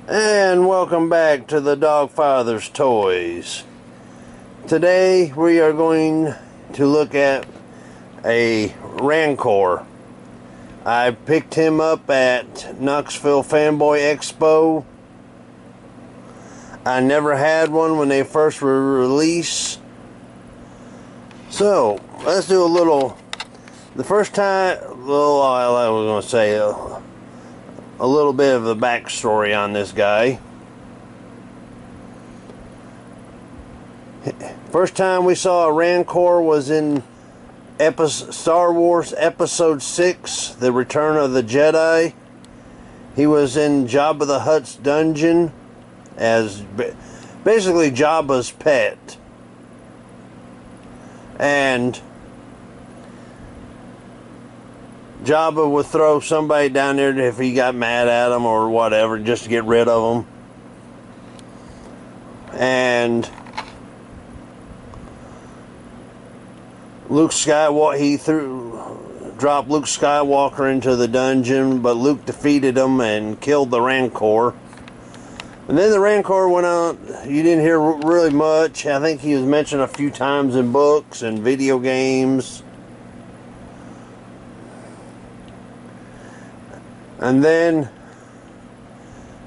And welcome back to the DOGFATHER'S Toys. Today we are going to look at a Rancor. I picked him up at Knoxville Fanboy Expo. I never had one when they first were released. So let's do a little. The first time, well, I was going to say a little bit of the backstory on this guy. First time we saw a Rancor was in Star Wars Episode 6, The Return of the Jedi. He was in Jabba the Hutt's dungeon as basically Jabba's pet. And Jabba would throw somebody down there if he got mad at him or whatever, just to get rid of them. And Luke Skywalker, he dropped Luke Skywalker into the dungeon, but Luke defeated him and killed the Rancor. And then the Rancor went out. You didn't hear really much. I think he was mentioned a few times in books and video games. And then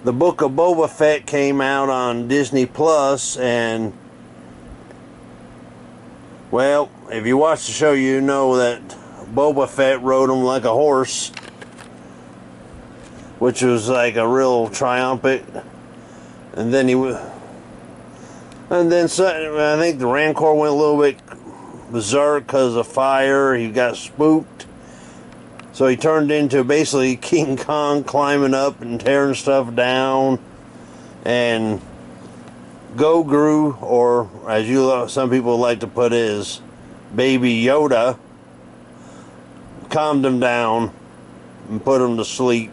the Book of Boba Fett came out on Disney Plus, and well, if you watch the show, you know that Boba Fett rode him like a horse, which was like a real triumphant. And then I think the Rancor went a little bit berserk because of fire. He got spooked. So he turned into basically King Kong, climbing up and tearing stuff down. And Goguru, or as some people like to put it, is Baby Yoda, calmed him down and put him to sleep.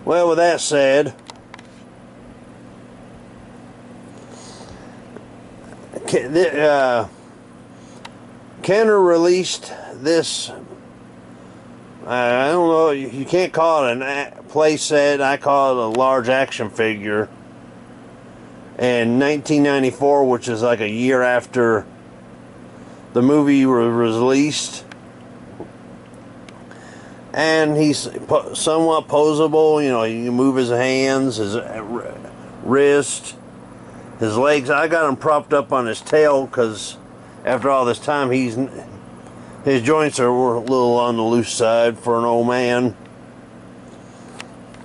Well, with that said, Kenner released this. I don't know, you can't call it a play set. I call it a large action figure. In 1994, which is like a year after the movie was released. And he's somewhat posable. You know, you can move his hands, his wrist, his legs. I got him propped up on his tail because after all this time, his joints are a little on the loose side for an old man.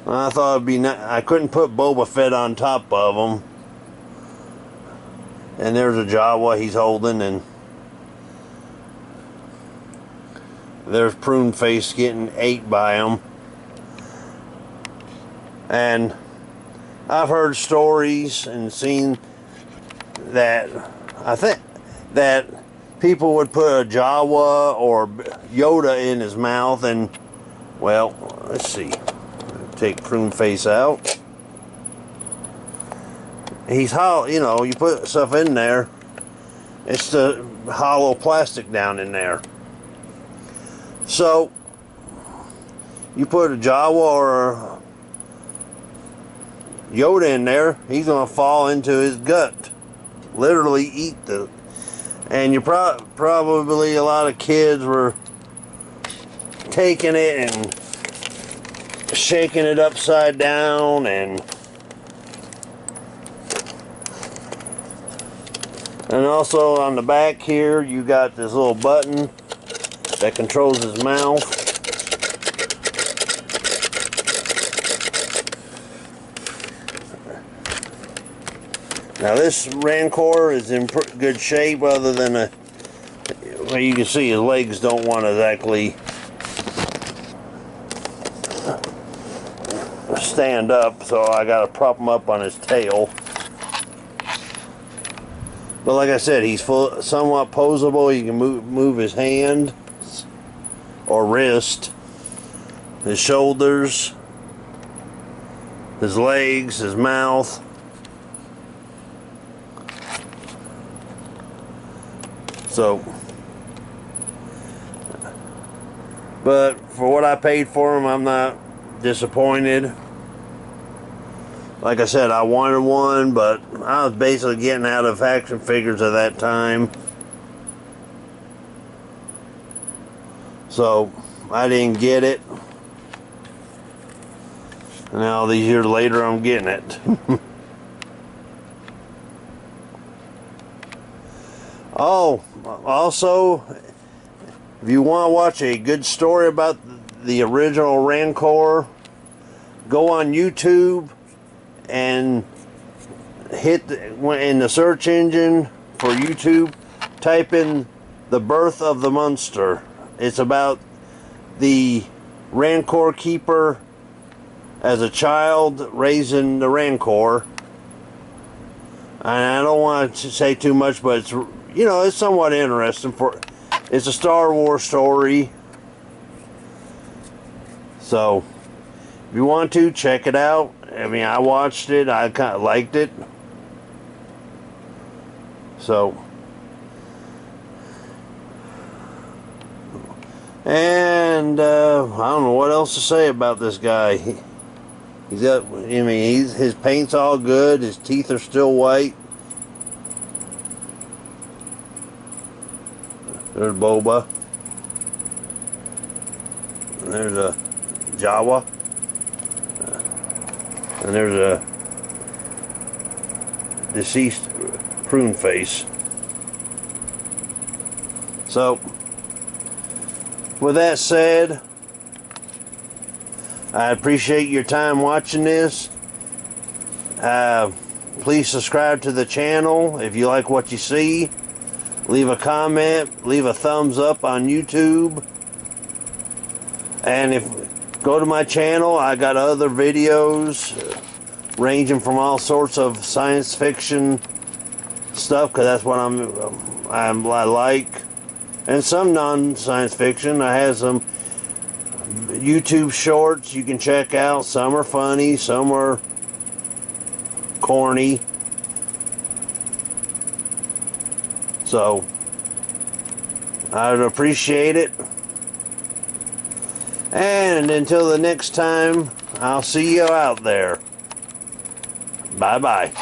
I thought it'd be I couldn't put Boba Fett on top of him. And there's a Jawa he's holding, and there's Prune Face getting ate by him. And I've heard stories and seen that I think that people would put a Jawa or Yoda in his mouth, and well, let's see. Take Prune Face out. He's hollow, you know, you put stuff in there, it's the hollow plastic down in there. So you put a Jawa or a Yoda in there, he's gonna fall into his gut, literally eat the. And you probably a lot of kids were taking it and shaking it upside down, and also on the back here you got this little button that controls his mouth. Now this Rancor is in good shape, other than well, you can see his legs don't want to exactly stand up, so I got to prop him up on his tail. But like I said, he's somewhat posable. You can move his hand or wrist, his shoulders, his legs, his mouth. So, but for what I paid for him, I'm not disappointed. Like I said, I wanted one, but I was basically getting out of action figures at that time. So I didn't get it. And now these years later, I'm getting it. Oh, also, if you want to watch a good story about the original Rancor, go on YouTube and hit in the search engine for YouTube, type in The Birth of the Monster. It's about the Rancor keeper as a child raising the Rancor. And I don't want to say too much, but it's, you know, it's somewhat interesting. It's a Star Wars story. So if you want to, check it out. I mean, I watched it. I kind of liked it. So, and I don't know what else to say about this guy. He's got, I mean, his paint's all good. His teeth are still white. There's Boba. And there's a Jawa. And there's a deceased prune face. So, with that said, I appreciate your time watching this. Please subscribe to the channel if you like what you see. Leave a comment, leave a thumbs up on YouTube. And go to my channel, I got other videos ranging from all sorts of science fiction stuff, because that's what I like. And some non-science fiction. I have some YouTube shorts you can check out. Some are funny, some are corny. So I'd appreciate it. And until the next time, I'll see you out there. Bye-bye.